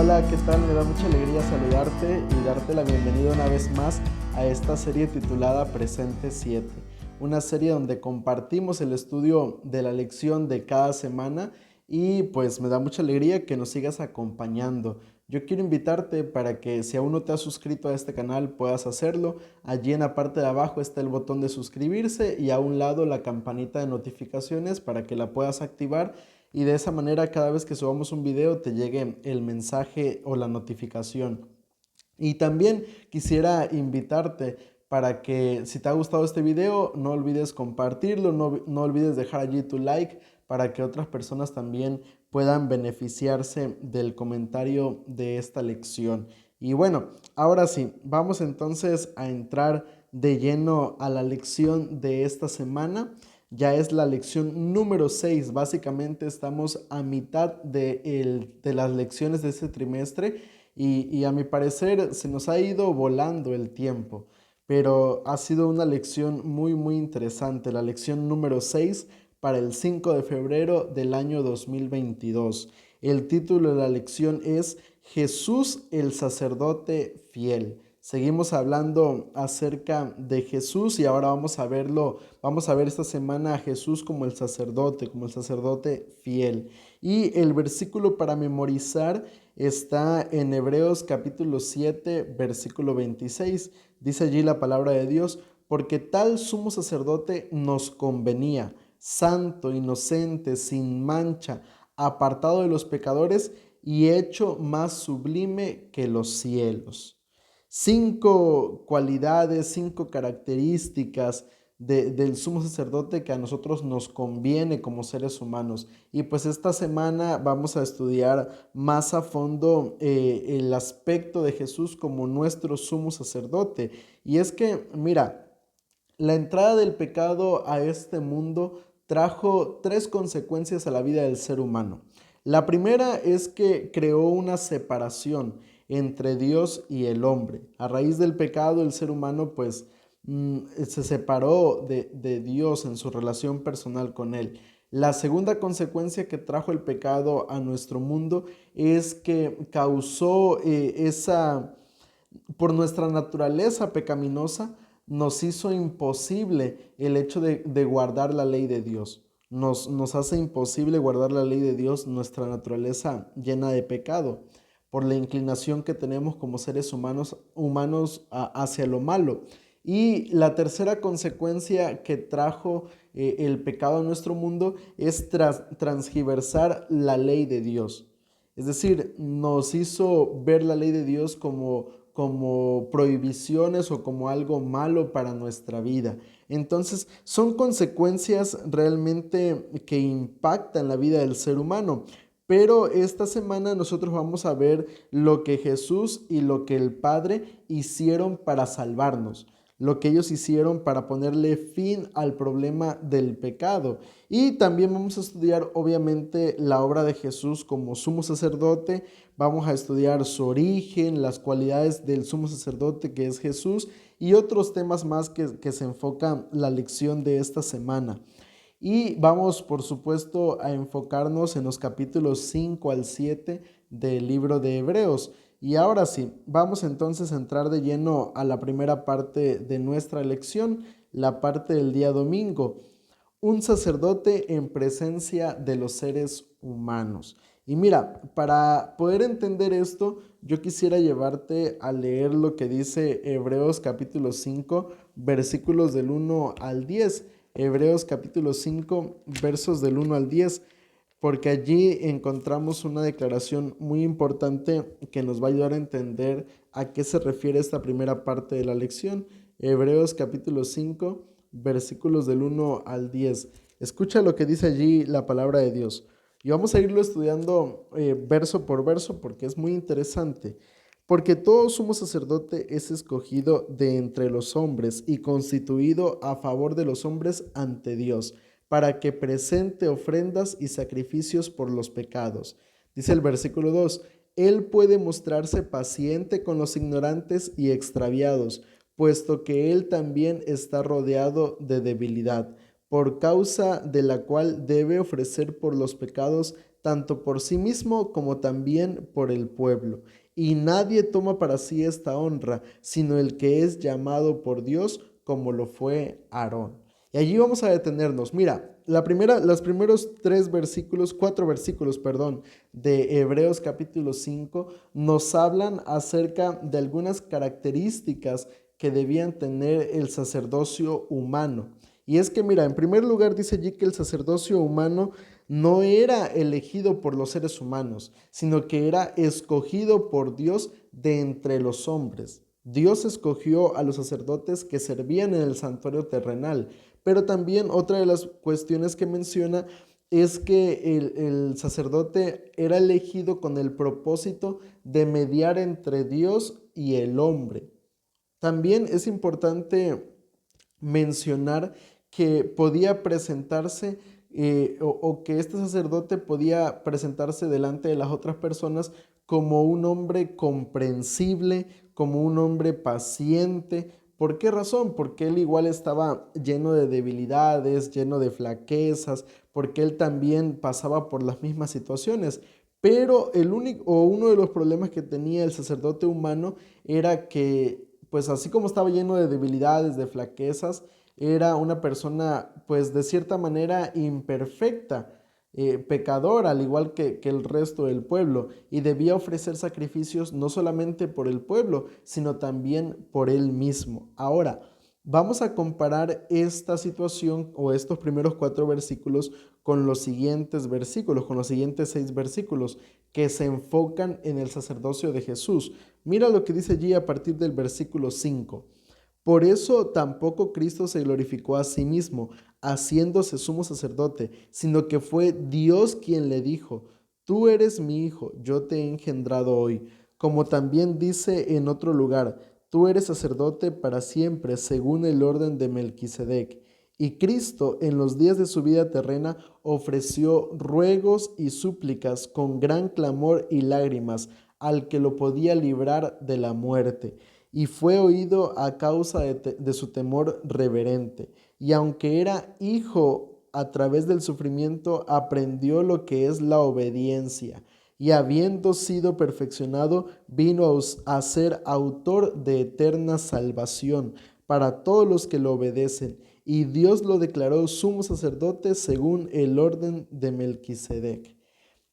Hola, ¿qué tal? Me da mucha alegría saludarte y darte la bienvenida una vez más a esta serie titulada Presente 7, una serie donde compartimos el estudio de la lección de cada semana y pues me da mucha alegría que nos sigas acompañando. Yo quiero invitarte para que si aún no te has suscrito a este canal puedas hacerlo. Allí en la parte de abajo está el botón de suscribirse y a un lado la campanita de notificaciones para que la puedas activar y de esa manera cada vez que subamos un video te llegue el mensaje o la notificación. Y también quisiera invitarte para que si te ha gustado este video no olvides compartirlo, no olvides dejar allí tu like para que otras personas también puedan beneficiarse del comentario de esta lección. Y bueno, ahora sí, vamos entonces a entrar de lleno a la lección de esta semana. Ya es la lección número 6. Básicamente estamos a mitad de las lecciones de este trimestre y a mi parecer se nos ha ido volando el tiempo. Pero ha sido una lección muy interesante. La lección número 6 para el 5 de febrero del año 2022. El título de la lección es Jesús el sacerdote fiel. Seguimos hablando acerca de Jesús y ahora vamos a ver esta semana a Jesús como el sacerdote fiel. Y el versículo para memorizar está en Hebreos capítulo 7, versículo 26. Dice allí la palabra de Dios, porque tal sumo sacerdote nos convenía, santo, inocente, sin mancha, apartado de los pecadores y hecho más sublime que los cielos. 5 cualidades, 5 características del sumo sacerdote que a nosotros nos conviene como seres humanos. Y pues esta semana vamos a estudiar más a fondo el aspecto de Jesús como nuestro sumo sacerdote. Y es que, mira, la entrada del pecado a este mundo trajo 3 consecuencias a la vida del ser humano. La primera es que creó una separación entre Dios y el hombre. A raíz del pecado, el ser humano pues se separó de Dios en su relación personal con él. La segunda consecuencia que trajo el pecado a nuestro mundo es que causó por nuestra naturaleza pecaminosa, nos hizo imposible el hecho de guardar la ley de Dios. Nos hace imposible guardar la ley de Dios, nuestra naturaleza llena de pecado, por la inclinación que tenemos como seres humanos hacia lo malo. Y la tercera consecuencia que trajo el pecado a nuestro mundo es transgiversar la ley de Dios. Es decir, nos hizo ver la ley de Dios como prohibiciones o como algo malo para nuestra vida. Entonces, son consecuencias realmente que impactan la vida del ser humano. Pero esta semana nosotros vamos a ver lo que Jesús y lo que el Padre hicieron para salvarnos, lo que ellos hicieron para ponerle fin al problema del pecado. Y también vamos a estudiar obviamente la obra de Jesús como sumo sacerdote, vamos a estudiar su origen, las cualidades del sumo sacerdote que es Jesús y otros temas más que se enfocan la lección de esta semana. Y vamos, por supuesto, a enfocarnos en los capítulos 5 al 7 del libro de Hebreos. Y ahora sí, vamos entonces a entrar de lleno a la primera parte de nuestra lección, la parte del día domingo. Un sacerdote en presencia de los seres humanos. Y mira, para poder entender esto, yo quisiera llevarte a leer lo que dice Hebreos capítulo 5, versículos del 1 al 10. Hebreos capítulo 5, versos del 1 al 10, porque allí encontramos una declaración muy importante que nos va a ayudar a entender a qué se refiere esta primera parte de la lección. Hebreos capítulo 5, versículos del 1 al 10. Escucha lo que dice allí la palabra de Dios. Y vamos a irlo estudiando verso por verso porque es muy interesante. Porque todo sumo sacerdote es escogido de entre los hombres y constituido a favor de los hombres ante Dios, para que presente ofrendas y sacrificios por los pecados. Dice el versículo 2, Él puede mostrarse paciente con los ignorantes y extraviados, puesto que Él también está rodeado de debilidad, por causa de la cual debe ofrecer por los pecados tanto por sí mismo como también por el pueblo. Y nadie toma para sí esta honra, sino el que es llamado por Dios, como lo fue Aarón. Y allí vamos a detenernos. Mira, los primeros cuatro versículos, perdón, de Hebreos capítulo 5 nos hablan acerca de algunas características que debían tener el sacerdocio humano. Y es que, mira, en primer lugar dice allí que el sacerdocio humano no era elegido por los seres humanos, sino que era escogido por Dios de entre los hombres. Dios escogió a los sacerdotes que servían en el santuario terrenal, pero también otra de las cuestiones que menciona es que el sacerdote era elegido con el propósito de mediar entre Dios y el hombre. También es importante mencionar que podía presentarse o que este sacerdote podía presentarse delante de las otras personas como un hombre comprensible, como un hombre paciente. ¿Por qué razón? Porque él igual estaba lleno de debilidades, lleno de flaquezas, porque él también pasaba por las mismas situaciones. Pero el único o uno de los problemas que tenía el sacerdote humano era que, pues así como estaba lleno de debilidades, de flaquezas, era una persona, pues de cierta manera imperfecta, pecadora, al igual que el resto del pueblo, y debía ofrecer sacrificios no solamente por el pueblo, sino también por él mismo. Ahora, vamos a comparar esta situación o estos primeros cuatro versículos con los siguientes versículos, con los siguientes 6 versículos que se enfocan en el sacerdocio de Jesús. Mira lo que dice allí a partir del versículo 5. Por eso tampoco Cristo se glorificó a sí mismo, haciéndose sumo sacerdote, sino que fue Dios quien le dijo: Tú eres mi hijo, yo te he engendrado hoy. Como también dice en otro lugar: Tú eres sacerdote para siempre, según el orden de Melquisedec. Y Cristo, en los días de su vida terrena, ofreció ruegos y súplicas con gran clamor y lágrimas al que lo podía librar de la muerte, y fue oído a causa de su temor reverente. Y aunque era hijo, a través del sufrimiento aprendió lo que es la obediencia. Y habiendo sido perfeccionado, vino a ser autor de eterna salvación para todos los que lo obedecen. Y Dios lo declaró sumo sacerdote según el orden de Melquisedec.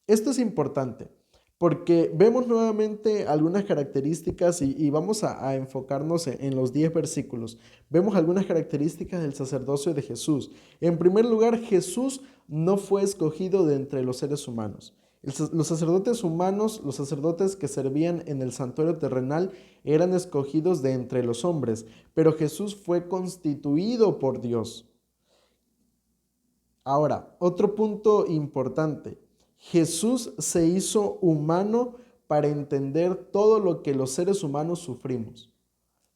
Esto es importante porque vemos nuevamente algunas características y vamos a enfocarnos en los 10 versículos. Vemos algunas características del sacerdocio de Jesús. En primer lugar, Jesús no fue escogido de entre los seres humanos. Los sacerdotes humanos, los sacerdotes que servían en el santuario terrenal, eran escogidos de entre los hombres, pero Jesús fue constituido por Dios. Ahora, otro punto importante. Jesús se hizo humano para entender todo lo que los seres humanos sufrimos.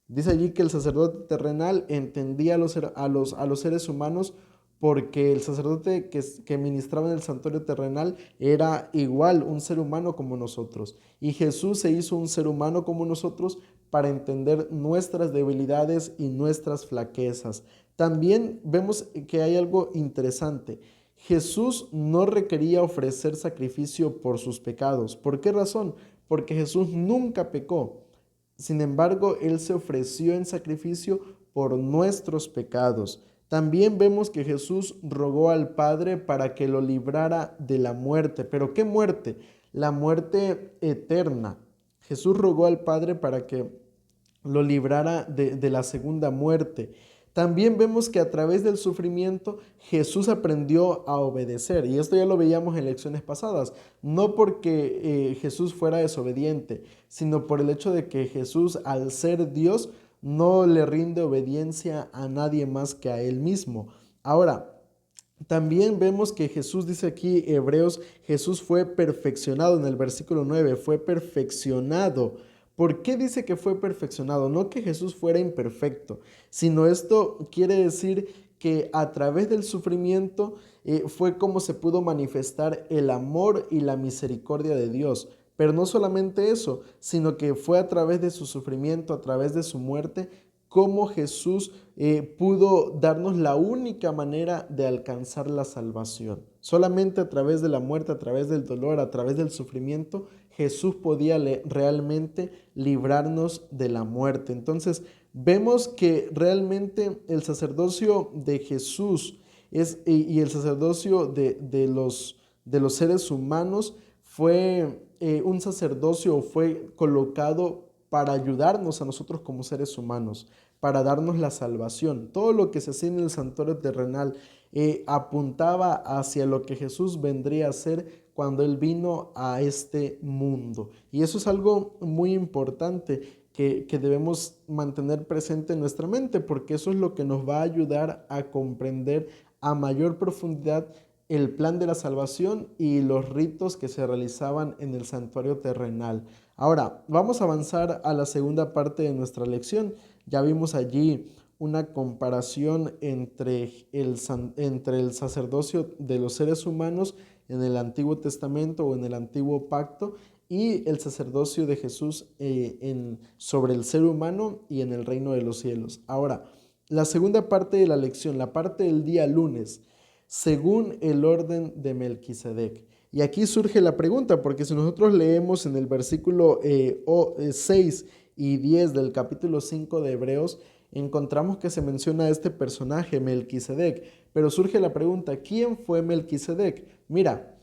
Dice allí que el sacerdote terrenal entendía a los seres humanos porque el sacerdote que ministraba en el santuario terrenal era igual un ser humano como nosotros. Y Jesús se hizo un ser humano como nosotros para entender nuestras debilidades y nuestras flaquezas. También vemos que hay algo interesante. Jesús no requería ofrecer sacrificio por sus pecados. ¿Por qué razón? Porque Jesús nunca pecó. Sin embargo, Él se ofreció en sacrificio por nuestros pecados. También vemos que Jesús rogó al Padre para que lo librara de la muerte. ¿Pero qué muerte? La muerte eterna. Jesús rogó al Padre para que lo librara de la segunda muerte. También vemos que a través del sufrimiento Jesús aprendió a obedecer. Y esto ya lo veíamos en lecciones pasadas. No porque Jesús fuera desobediente, sino por el hecho de que Jesús, al ser Dios, no le rinde obediencia a nadie más que a Él mismo. Ahora, también vemos que Jesús, dice aquí Hebreos, Jesús fue perfeccionado en el versículo 9, fue perfeccionado. ¿Por qué dice que fue perfeccionado? No que Jesús fuera imperfecto, sino esto quiere decir que a través del sufrimiento fue como se pudo manifestar el amor y la misericordia de Dios. Pero no solamente eso, sino que fue a través de su sufrimiento, a través de su muerte, cómo Jesús pudo darnos la única manera de alcanzar la salvación. Solamente a través de la muerte, a través del dolor, a través del sufrimiento, Jesús podía realmente librarnos de la muerte. Entonces, vemos que realmente el sacerdocio de Jesús y el sacerdocio de los seres humanos fue un sacerdocio, fue colocado para ayudarnos a nosotros como seres humanos, para darnos la salvación. Todo lo que se hacía en el santuario terrenal apuntaba hacia lo que Jesús vendría a hacer cuando Él vino a este mundo. Y eso es algo muy importante que debemos mantener presente en nuestra mente, porque eso es lo que nos va a ayudar a comprender a mayor profundidad el plan de la salvación y los ritos que se realizaban en el santuario terrenal. Ahora, vamos a avanzar a la segunda parte de nuestra lección. Ya vimos allí una comparación entre el sacerdocio de los seres humanos en el Antiguo Testamento o en el Antiguo Pacto y el sacerdocio de Jesús sobre el ser humano y en el reino de los cielos. Ahora, la segunda parte de la lección, la parte del día lunes, según el orden de Melquisedec. Y aquí surge la pregunta, porque si nosotros leemos en el versículo 6 y 10 del capítulo 5 de Hebreos, encontramos que se menciona a este personaje, Melquisedec. Pero surge la pregunta, ¿quién fue Melquisedec? Mira,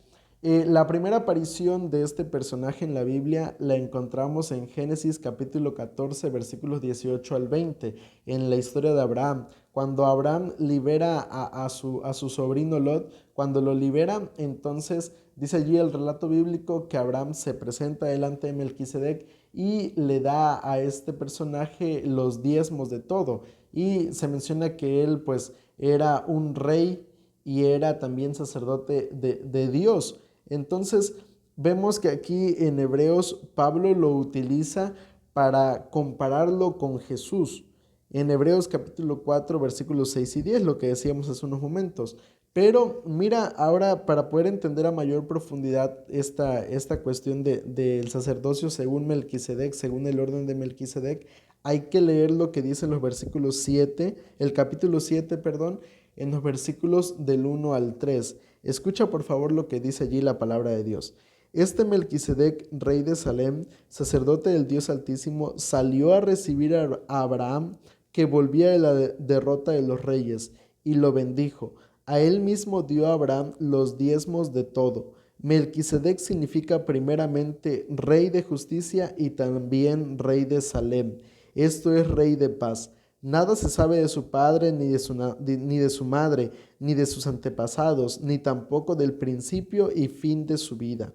la primera aparición de este personaje en la Biblia la encontramos en Génesis capítulo 14, versículos 18 al 20, en la historia de Abraham. Cuando Abraham libera a su sobrino Lot, cuando lo libera, entonces dice allí el relato bíblico que Abraham se presenta delante de Melquisedec y le da a este personaje los diezmos de todo. Y se menciona que él pues era un rey y era también sacerdote de Dios. Entonces vemos que aquí en Hebreos Pablo lo utiliza para compararlo con Jesús. En Hebreos capítulo 4 versículos 6 y 10, lo que decíamos hace unos momentos. Pero mira, ahora para poder entender a mayor profundidad esta cuestión del sacerdocio según Melquisedec, según el orden de Melquisedec, hay que leer lo que dice en los versículos 7, el capítulo 7, perdón, en los versículos del 1 al 3. Escucha por favor lo que dice allí la palabra de Dios. Este Melquisedec, rey de Salem, sacerdote del Dios Altísimo, salió a recibir a Abraham, que volvía de la derrota de los reyes, y lo bendijo. A él mismo dio a Abraham los diezmos de todo. Melquisedec significa primeramente rey de justicia y también rey de Salem. Esto es rey de paz. Nada se sabe de su padre, ni de su madre, ni de sus antepasados, ni tampoco del principio y fin de su vida.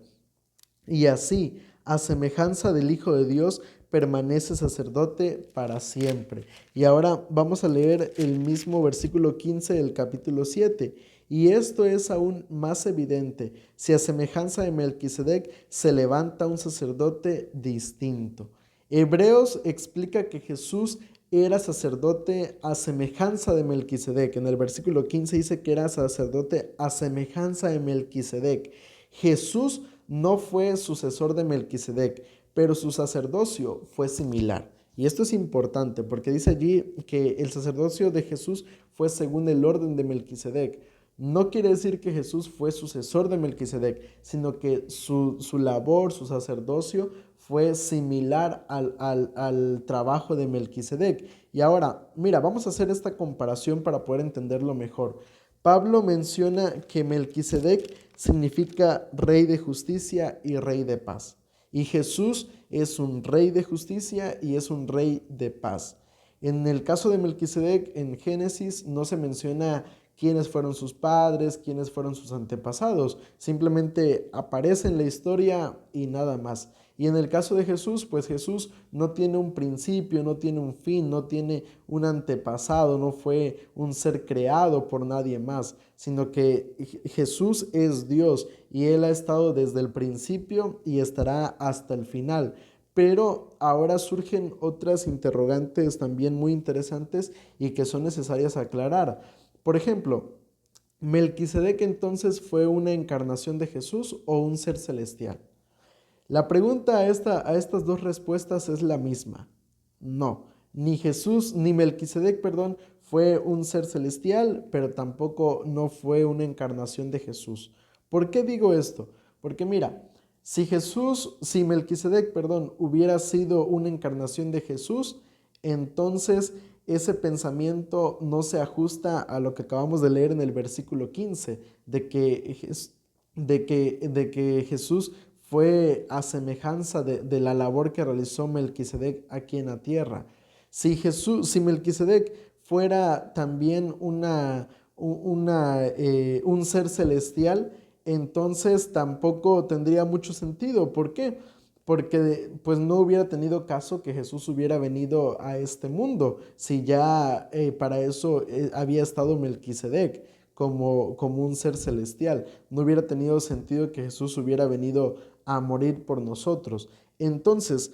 Y así, a semejanza del Hijo de Dios, permanece sacerdote para siempre. Y ahora vamos a leer el mismo versículo 15 del capítulo 7. Y esto es aún más evidente, si a semejanza de Melquisedec se levanta un sacerdote distinto. Hebreos explica que Jesús era sacerdote a semejanza de Melquisedec. En el versículo 15 dice que era sacerdote a semejanza de Melquisedec. Jesús no fue sucesor de Melquisedec, pero su sacerdocio fue similar. Y esto es importante porque dice allí que el sacerdocio de Jesús fue según el orden de Melquisedec. No quiere decir que Jesús fue sucesor de Melquisedec, sino que su labor, su sacerdocio fue similar al trabajo de Melquisedec. Y ahora, mira, vamos a hacer esta comparación para poder entenderlo mejor. Pablo menciona que Melquisedec significa rey de justicia y rey de paz. Y Jesús es un rey de justicia y es un rey de paz. En el caso de Melquisedec, en Génesis no se menciona quiénes fueron sus padres, quiénes fueron sus antepasados. Simplemente aparece en la historia y nada más. Y en el caso de Jesús, pues Jesús no tiene un principio, no tiene un fin, no tiene un antepasado, no fue un ser creado por nadie más, sino que Jesús es Dios y Él ha estado desde el principio y estará hasta el final. Pero ahora surgen otras interrogantes también muy interesantes y que son necesarias aclarar. Por ejemplo, ¿Melquisedec entonces fue una encarnación de Jesús o un ser celestial? La pregunta a estas dos respuestas es la misma. No, Ni Jesús, ni Melquisedec, perdón, fue un ser celestial, pero tampoco no fue una encarnación de Jesús. ¿Por qué digo esto? Porque mira, si Melquisedec, perdón, hubiera sido una encarnación de Jesús, entonces ese pensamiento no se ajusta a lo que acabamos de leer en el versículo 15, de que Jesús fue a semejanza de la labor que realizó Melquisedec aquí en la tierra. Si Melquisedec fuera también un ser celestial, entonces tampoco tendría mucho sentido. ¿Por qué? Porque pues no hubiera tenido caso que Jesús hubiera venido a este mundo, si ya para eso había estado Melquisedec como un ser celestial. No hubiera tenido sentido que Jesús hubiera venido a morir por nosotros. Entonces,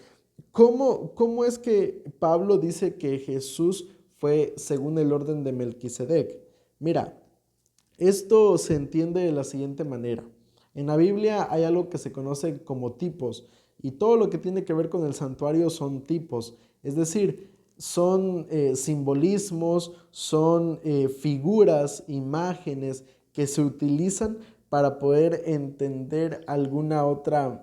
¿cómo es que Pablo dice que Jesús fue según el orden de Melquisedec? Mira, esto se entiende de la siguiente manera. En la Biblia hay algo que se conoce como tipos y todo lo que tiene que ver con el santuario son tipos, es decir, son simbolismos, son figuras, imágenes que se utilizan para poder entender algún otro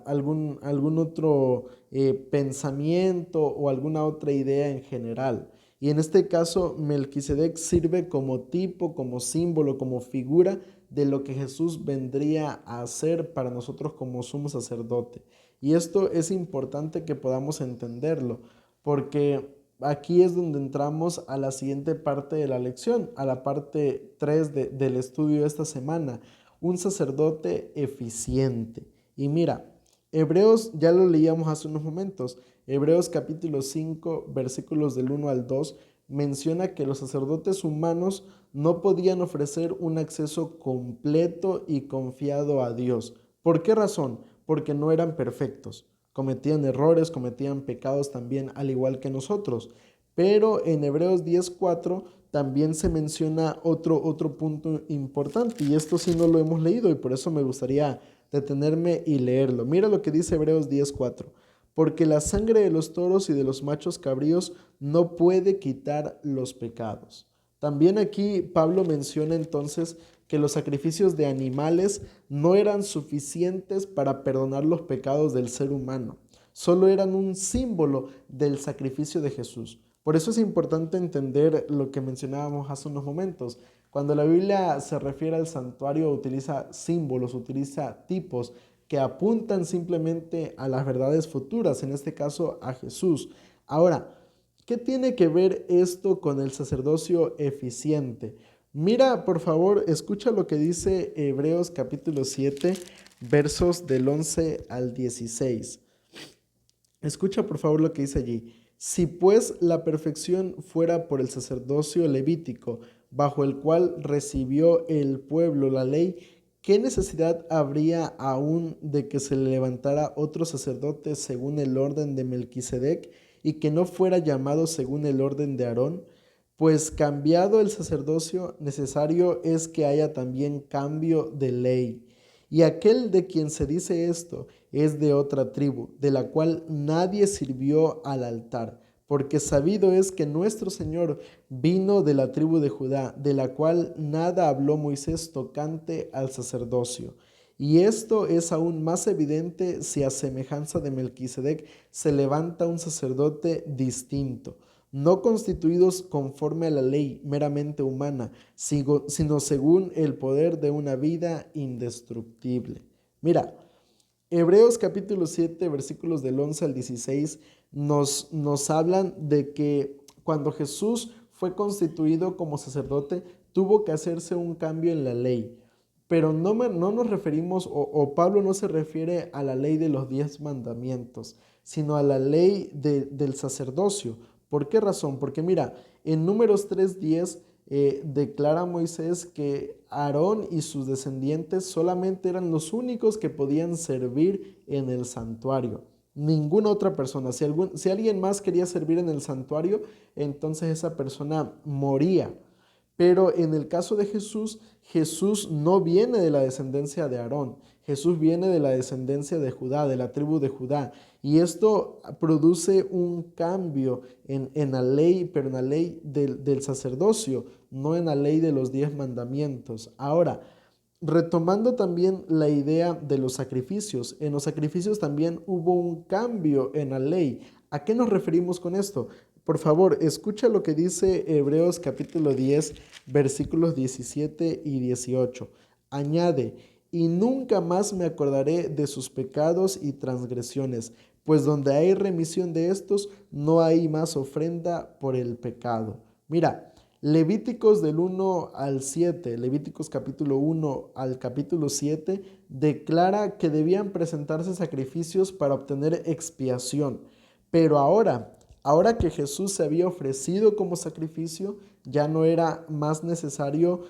pensamiento o alguna otra idea en general. Y en este caso, Melquisedec sirve como tipo, como símbolo, como figura de lo que Jesús vendría a hacer para nosotros como sumo sacerdote. Y esto es importante que podamos entenderlo, porque aquí es donde entramos a la siguiente parte de la lección, a la parte 3 del estudio de esta semana, un sacerdote eficiente. Y mira, Hebreos, ya lo leíamos hace unos momentos, Hebreos capítulo 5, versículos del 1 al 2, menciona que los sacerdotes humanos no podían ofrecer un acceso completo y confiado a Dios. ¿Por qué razón? Porque no eran perfectos. Cometían errores, cometían pecados también, al igual que nosotros. Pero en Hebreos 10:4 también se menciona otro punto importante, y esto sí no lo hemos leído y por eso me gustaría detenerme y leerlo. Mira lo que dice Hebreos 10:4. Porque la sangre de los toros y de los machos cabríos no puede quitar los pecados. También aquí Pablo menciona entonces que los sacrificios de animales no eran suficientes para perdonar los pecados del ser humano, solo eran un símbolo del sacrificio de Jesús. Por eso es importante entender lo que mencionábamos hace unos momentos. Cuando la Biblia se refiere al santuario, utiliza símbolos, utiliza tipos que apuntan simplemente a las verdades futuras, en este caso a Jesús. Ahora, ¿qué tiene que ver esto con el sacerdocio eficiente? Mira, por favor, escucha lo que dice Hebreos capítulo 7, versos del 11 al 16. Escucha, por favor, lo que dice allí. Si pues la perfección fuera por el sacerdocio levítico, bajo el cual recibió el pueblo la ley, ¿qué necesidad habría aún de que se le levantara otro sacerdote según el orden de Melquisedec y que no fuera llamado según el orden de Aarón? Pues cambiado el sacerdocio, necesario es que haya también cambio de ley. Y aquel de quien se dice esto es de otra tribu, de la cual nadie sirvió al altar, porque sabido es que nuestro Señor vino de la tribu de Judá, de la cual nada habló Moisés tocante al sacerdocio. Y esto es aún más evidente si a semejanza de Melquisedec se levanta un sacerdote distinto, no constituidos conforme a la ley meramente humana, sino según el poder de una vida indestructible. Mira, Hebreos capítulo 7, versículos del 11 al 16 nos hablan de que cuando Jesús fue constituido como sacerdote, tuvo que hacerse un cambio en la ley. Pero no nos referimos, o Pablo no se refiere a la ley de los 10 mandamientos, sino a la ley del sacerdocio. ¿Por qué razón? Porque mira, en Números 3:10 declara Moisés que Aarón y sus descendientes solamente eran los únicos que podían servir en el santuario. Ninguna otra persona. Si alguien más quería servir en el santuario, entonces esa persona moría. Pero en el caso de Jesús, Jesús no viene de la descendencia de Aarón, Jesús viene de la descendencia de Judá, de la tribu de Judá. Y esto produce un cambio en la ley, pero en la ley del sacerdocio, no en la ley de los 10 mandamientos. Ahora, retomando también la idea de los sacrificios, en los sacrificios también hubo un cambio en la ley. ¿A qué nos referimos con esto? Por favor, escucha lo que dice Hebreos capítulo 10, versículos 17 y 18. Añade, y nunca más me acordaré de sus pecados y transgresiones, pues donde hay remisión de estos, no hay más ofrenda por el pecado. Mira, Levíticos del 1 al 7, Levíticos capítulo 1 al capítulo 7, declara que debían presentarse sacrificios para obtener expiación. Pero ahora que Jesús se había ofrecido como sacrificio, ya no era más necesario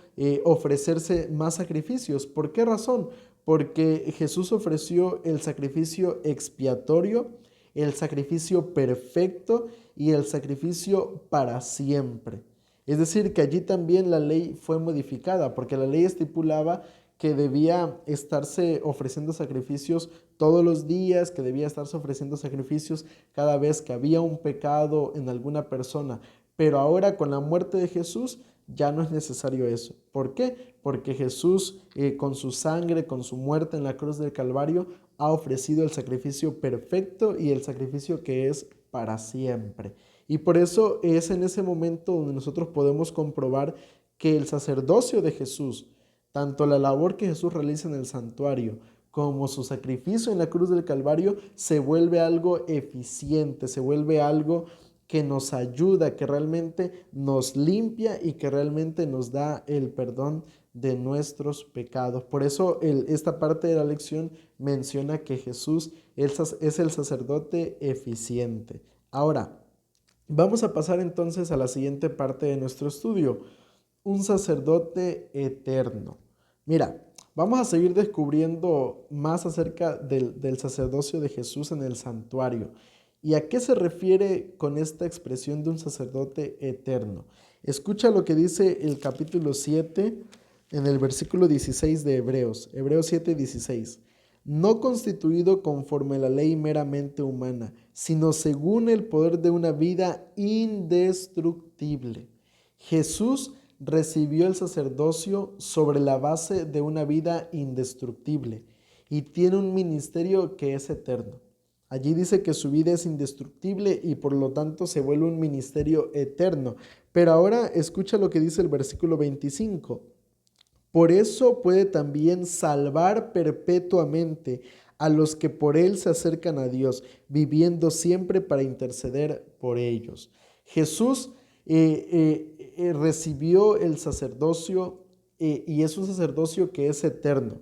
ofrecerse más sacrificios. ¿Por qué razón? Porque Jesús ofreció el sacrificio expiatorio, el sacrificio perfecto y el sacrificio para siempre. Es decir, que allí también la ley fue modificada, porque la ley estipulaba que debía estarse ofreciendo sacrificios todos los días, que debía estarse ofreciendo sacrificios cada vez que había un pecado en alguna persona. Pero ahora con la muerte de Jesús ya no es necesario eso. ¿Por qué? Porque Jesús con su sangre, con su muerte en la cruz del Calvario, ha ofrecido el sacrificio perfecto y el sacrificio que es para siempre. Y por eso es en ese momento donde nosotros podemos comprobar que el sacerdocio de Jesús, tanto la labor que Jesús realiza en el santuario como su sacrificio en la cruz del Calvario, se vuelve algo eficiente, se vuelve algo que nos ayuda, que realmente nos limpia y que realmente nos da el perdón de nuestros pecados. Por eso esta parte de la lección menciona que Jesús es el sacerdote eficiente. Ahora, vamos a pasar entonces a la siguiente parte de nuestro estudio, un sacerdote eterno. Mira, vamos a seguir descubriendo más acerca del sacerdocio de Jesús en el santuario. ¿Y a qué se refiere con esta expresión de un sacerdote eterno? Escucha lo que dice el capítulo 7 en el versículo 16 de Hebreos, Hebreos 7:16. No constituido conforme a la ley meramente humana, sino según el poder de una vida indestructible. Jesús recibió el sacerdocio sobre la base de una vida indestructible y tiene un ministerio que es eterno. Allí dice que su vida es indestructible y por lo tanto se vuelve un ministerio eterno. Pero ahora escucha lo que dice el versículo 25. Por eso puede también salvar perpetuamente a los que por él se acercan a Dios, viviendo siempre para interceder por ellos. Jesús recibió el sacerdocio y es un sacerdocio que es eterno.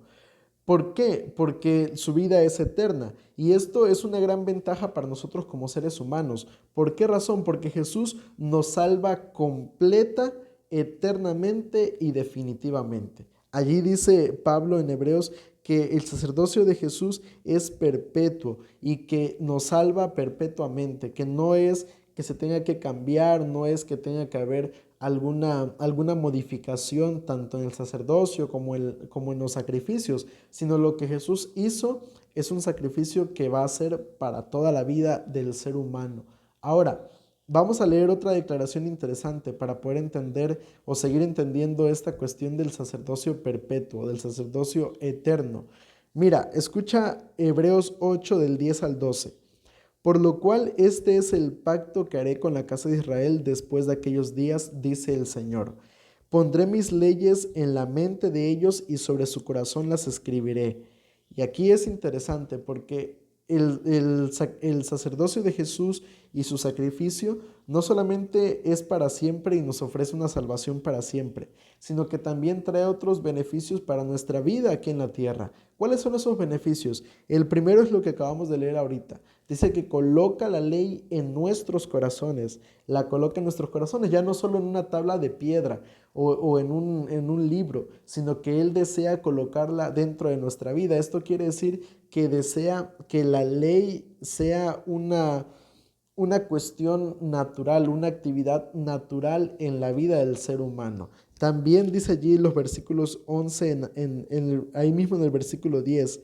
¿Por qué? Porque su vida es eterna y esto es una gran ventaja para nosotros como seres humanos. ¿Por qué razón? Porque Jesús nos salva completa, eternamente y definitivamente. Allí dice Pablo en Hebreos que el sacerdocio de Jesús es perpetuo y que nos salva perpetuamente, que no es que se tenga que cambiar, no es que tenga que haber alguna modificación tanto en el sacerdocio como en los sacrificios, sino lo que Jesús hizo es un sacrificio que va a ser para toda la vida del ser humano. Ahora, vamos a leer otra declaración interesante para poder entender o seguir entendiendo esta cuestión del sacerdocio perpetuo, del sacerdocio eterno. Mira, escucha Hebreos 8 del 10 al 12. Por lo cual este es el pacto que haré con la casa de Israel después de aquellos días, dice el Señor. Pondré mis leyes en la mente de ellos y sobre su corazón las escribiré. Y aquí es interesante porque el sacerdocio de Jesús y su sacrificio no solamente es para siempre y nos ofrece una salvación para siempre, sino que también trae otros beneficios para nuestra vida aquí en la tierra. ¿Cuáles son esos beneficios? El primero es lo que acabamos de leer ahorita. Dice que coloca la ley en nuestros corazones, la coloca en nuestros corazones, ya no solo en una tabla de piedra o en un libro, sino que Él desea colocarla dentro de nuestra vida. Esto quiere decir que desea que la ley sea una cuestión natural, una actividad natural en la vida del ser humano. También dice allí en los versículos 11, ahí mismo en el versículo 10,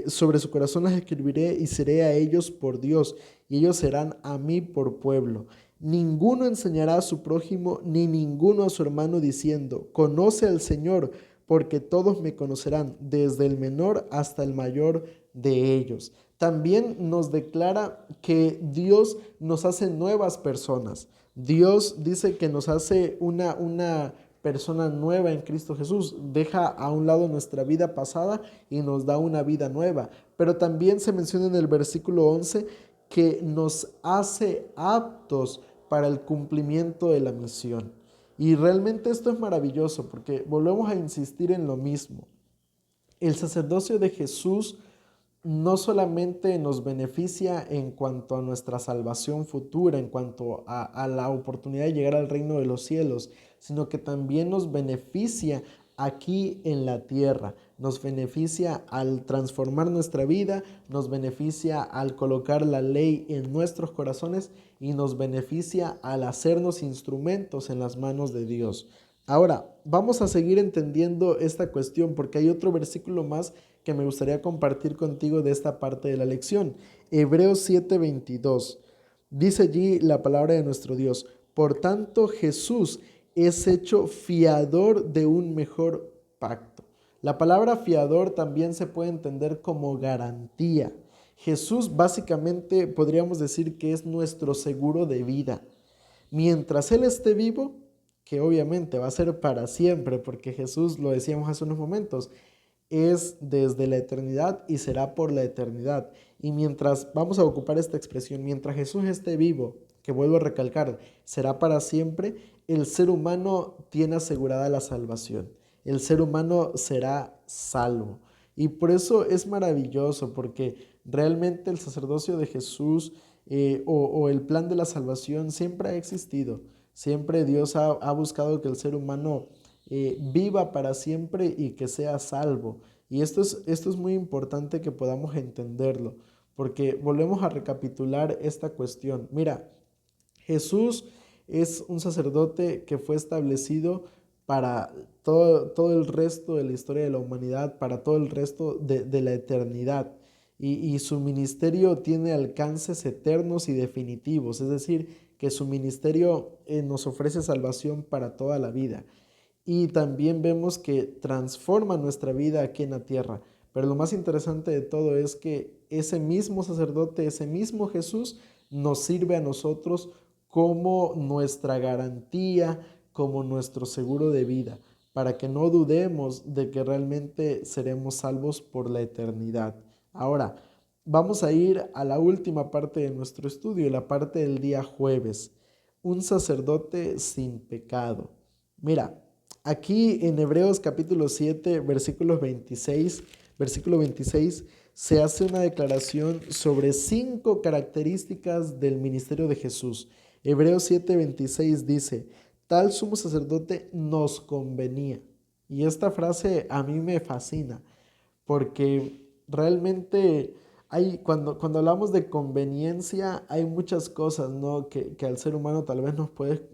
sobre su corazón las escribiré y seré a ellos por Dios, y ellos serán a mí por pueblo. Ninguno enseñará a su prójimo, ni ninguno a su hermano diciendo, conoce al Señor, porque todos me conocerán, desde el menor hasta el mayor de ellos. También nos declara que Dios nos hace nuevas personas. Dios dice que nos hace una persona nueva en Cristo Jesús. Deja a un lado nuestra vida pasada y nos da una vida nueva. Pero también se menciona en el versículo 11 que nos hace aptos para el cumplimiento de la misión. Y realmente esto es maravilloso porque volvemos a insistir en lo mismo. El sacerdocio de Jesús no solamente nos beneficia en cuanto a nuestra salvación futura, en cuanto a la oportunidad de llegar al reino de los cielos, sino que también nos beneficia aquí en la tierra, nos beneficia al transformar nuestra vida, nos beneficia al colocar la ley en nuestros corazones y nos beneficia al hacernos instrumentos en las manos de Dios. Ahora, vamos a seguir entendiendo esta cuestión porque hay otro versículo más que me gustaría compartir contigo de esta parte de la lección. Hebreos 7:22. Dice allí la palabra de nuestro Dios. Por tanto, Jesús es hecho fiador de un mejor pacto. La palabra fiador también se puede entender como garantía. Jesús básicamente podríamos decir que es nuestro seguro de vida. Mientras Él esté vivo, que obviamente va a ser para siempre, porque Jesús, lo decíamos hace unos momentos, es desde la eternidad y será por la eternidad. Y mientras, vamos a ocupar esta expresión, mientras Jesús esté vivo, que vuelvo a recalcar, será para siempre, el ser humano tiene asegurada la salvación. El ser humano será salvo. Y por eso es maravilloso, porque realmente el sacerdocio de Jesús o el plan de la salvación siempre ha existido. Siempre Dios ha buscado que el ser humano viva para siempre y que sea salvo. Y esto es muy importante que podamos entenderlo, porque volvemos a recapitular esta cuestión. Mira, Jesús es un sacerdote que fue establecido para todo el resto de la historia de la humanidad, para todo el resto de la eternidad. Y su ministerio tiene alcances eternos y definitivos, es decir, que su ministerio nos ofrece salvación para toda la vida. Y también vemos que transforma nuestra vida aquí en la tierra. Pero lo más interesante de todo es que ese mismo sacerdote, ese mismo Jesús, nos sirve a nosotros como nuestra garantía, como nuestro seguro de vida, para que no dudemos de que realmente seremos salvos por la eternidad. Ahora, vamos a ir a la última parte de nuestro estudio, la parte del día jueves. Un sacerdote sin pecado. Mira, aquí en Hebreos capítulo 7, versículo 26, se hace una declaración sobre 5 características del ministerio de Jesús. Hebreos 7:26 dice, tal sumo sacerdote nos convenía. Y esta frase a mí me fascina, porque realmente cuando hablamos de conveniencia, hay muchas cosas, ¿no? que al ser humano tal vez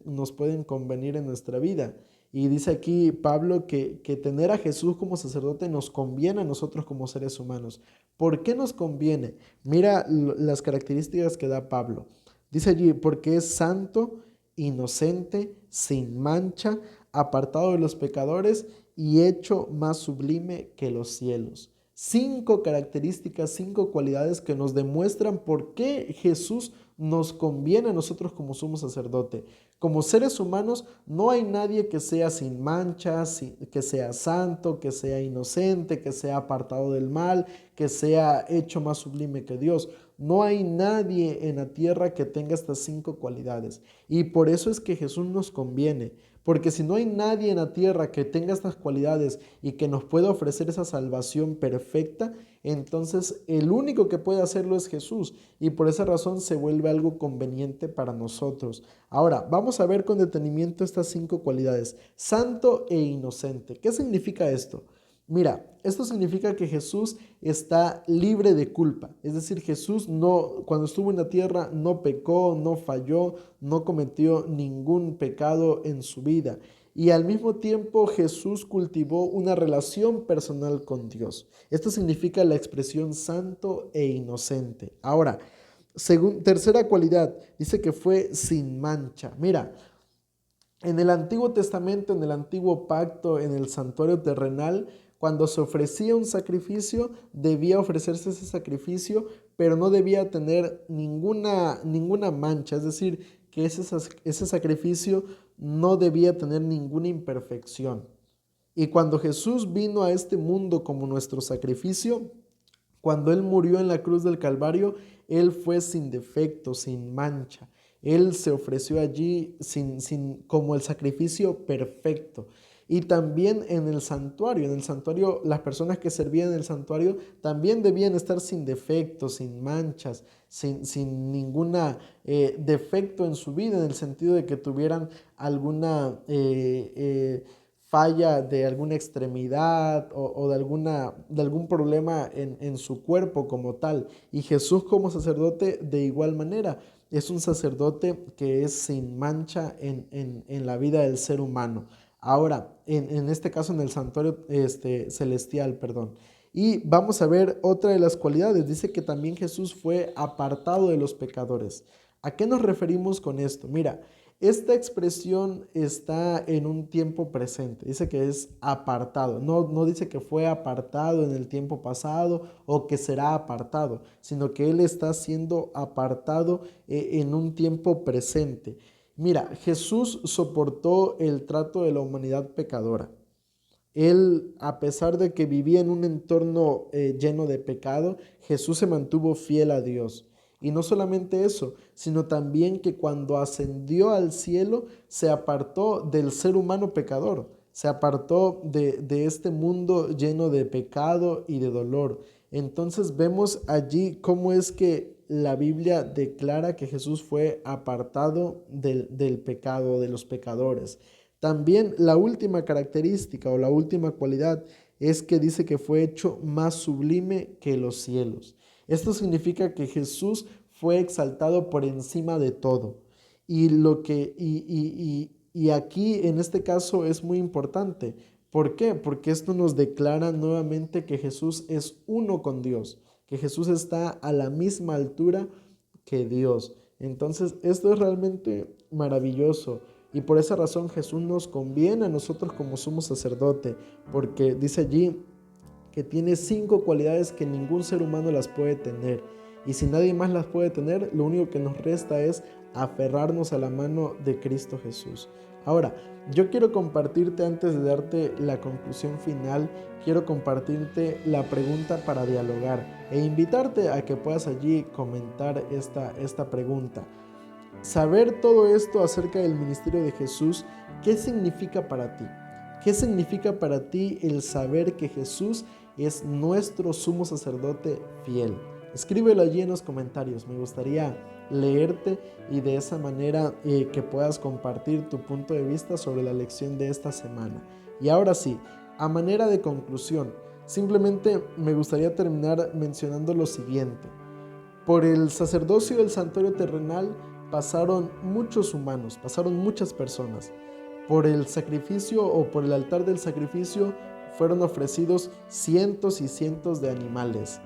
nos pueden convenir en nuestra vida. Y dice aquí Pablo que tener a Jesús como sacerdote nos conviene a nosotros como seres humanos. ¿Por qué nos conviene? Mira las características que da Pablo. Dice allí, porque es santo, inocente, sin mancha, apartado de los pecadores y hecho más sublime que los cielos. 5 características, 5 cualidades que nos demuestran por qué Jesús nos conviene a nosotros como sumo sacerdote. Como seres humanos no hay nadie que sea sin manchas, que sea santo, que sea inocente, que sea apartado del mal, que sea hecho más sublime que Dios. No hay nadie en la tierra que tenga estas 5 cualidades. Y por eso es que Jesús nos conviene. Porque si no hay nadie en la tierra que tenga estas cualidades y que nos pueda ofrecer esa salvación perfecta, entonces el único que puede hacerlo es Jesús. Y por esa razón se vuelve algo conveniente para nosotros. Ahora, vamos a ver con detenimiento estas 5 cualidades. Santo e inocente. ¿Qué significa esto? Mira, esto significa que Jesús está libre de culpa. Es decir, Jesús no, cuando estuvo en la tierra, no pecó, no falló, no cometió ningún pecado en su vida. Y al mismo tiempo Jesús cultivó una relación personal con Dios. Esto significa la expresión santo e inocente. Ahora, tercera cualidad, dice que fue sin mancha. Mira, en el Antiguo Testamento, en el Antiguo Pacto, en el santuario terrenal, cuando se ofrecía un sacrificio, debía ofrecerse ese sacrificio, pero no debía tener ninguna mancha, es decir, que ese sacrificio no debía tener ninguna imperfección. Y cuando Jesús vino a este mundo como nuestro sacrificio, cuando Él murió en la cruz del Calvario, Él fue sin defecto, sin mancha. Él se ofreció allí como el sacrificio perfecto. Y también en el santuario las personas que servían en el santuario también debían estar sin defectos, sin manchas, sin ninguna defecto en su vida, en el sentido de que tuvieran alguna falla de alguna extremidad o de algún problema en su cuerpo como tal. Y Jesús como sacerdote de igual manera es un sacerdote que es sin mancha en la vida del ser humano. Ahora, en este caso en el santuario celestial, perdón. Y vamos a ver otra de las cualidades. Dice que también Jesús fue apartado de los pecadores. ¿A qué nos referimos con esto? Mira, esta expresión está en un tiempo presente, dice que es apartado, no dice que fue apartado en el tiempo pasado o que será apartado, sino que Él está siendo apartado en un tiempo presente. Mira, Jesús soportó el trato de la humanidad pecadora. Él, a pesar de que vivía en un entorno lleno de pecado, Jesús se mantuvo fiel a Dios. Y no solamente eso, sino también que cuando ascendió al cielo se apartó del ser humano pecador, se apartó de este mundo lleno de pecado y de dolor. Entonces vemos allí cómo es que la Biblia declara que Jesús fue apartado del pecado, de los pecadores. También la última característica o la última cualidad es que dice que fue hecho más sublime que los cielos. Esto significa que Jesús fue exaltado por encima de todo. Y aquí en este caso es muy importante. ¿Por qué? Porque esto nos declara nuevamente que Jesús es uno con Dios, que Jesús está a la misma altura que Dios. Entonces, esto es realmente maravilloso. Y por esa razón Jesús nos conviene a nosotros como sumo sacerdote, porque dice allí que tiene 5 cualidades que ningún ser humano las puede tener. Y si nadie más las puede tener, lo único que nos resta es aferrarnos a la mano de Cristo Jesús. Ahora, yo quiero compartirte, antes de darte la conclusión final, quiero compartirte la pregunta para dialogar e invitarte a que puedas allí comentar esta pregunta. Saber todo esto acerca del ministerio de Jesús, ¿qué significa para ti? ¿Qué significa para ti el saber que Jesús es nuestro sumo sacerdote fiel? Escríbelo allí en los comentarios, me gustaría leerte y de esa manera que puedas compartir tu punto de vista sobre la lección de esta semana. Y ahora sí, a manera de conclusión, simplemente me gustaría terminar mencionando lo siguiente. Por el sacerdocio del santuario terrenal pasaron muchos humanos, pasaron muchas personas. Por el sacrificio o por el altar del sacrificio fueron ofrecidos cientos y cientos de animales.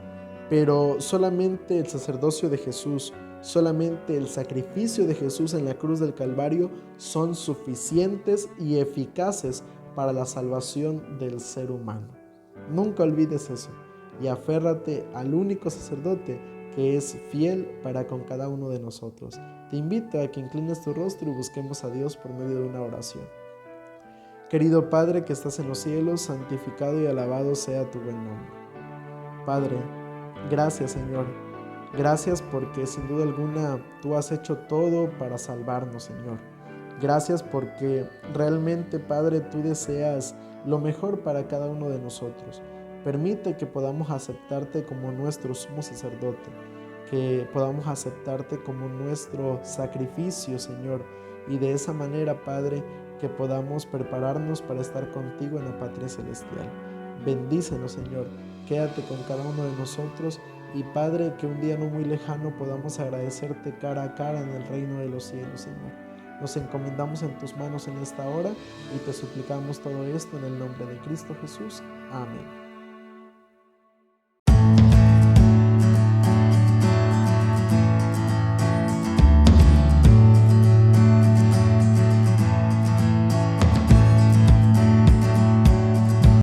Pero solamente el sacerdocio de Jesús, solamente el sacrificio de Jesús en la cruz del Calvario son suficientes y eficaces para la salvación del ser humano. Nunca olvides eso y aférrate al único sacerdote que es fiel para con cada uno de nosotros. Te invito a que inclines tu rostro y busquemos a Dios por medio de una oración. Querido Padre que estás en los cielos, santificado y alabado sea tu buen nombre. Padre, gracias Señor. Gracias porque sin duda alguna tú has hecho todo para salvarnos, Señor. Gracias porque realmente, Padre, tú deseas lo mejor para cada uno de nosotros. Permite que podamos aceptarte como nuestro sumo sacerdote, que podamos aceptarte como nuestro sacrificio, Señor, y de esa manera, Padre, que podamos prepararnos para estar contigo en la patria celestial. Bendícenos, Señor. Quédate con cada uno de nosotros y Padre, que un día no muy lejano podamos agradecerte cara a cara en el reino de los cielos, Señor. Nos encomendamos en tus manos en esta hora y te suplicamos todo esto en el nombre de Cristo Jesús. Amén.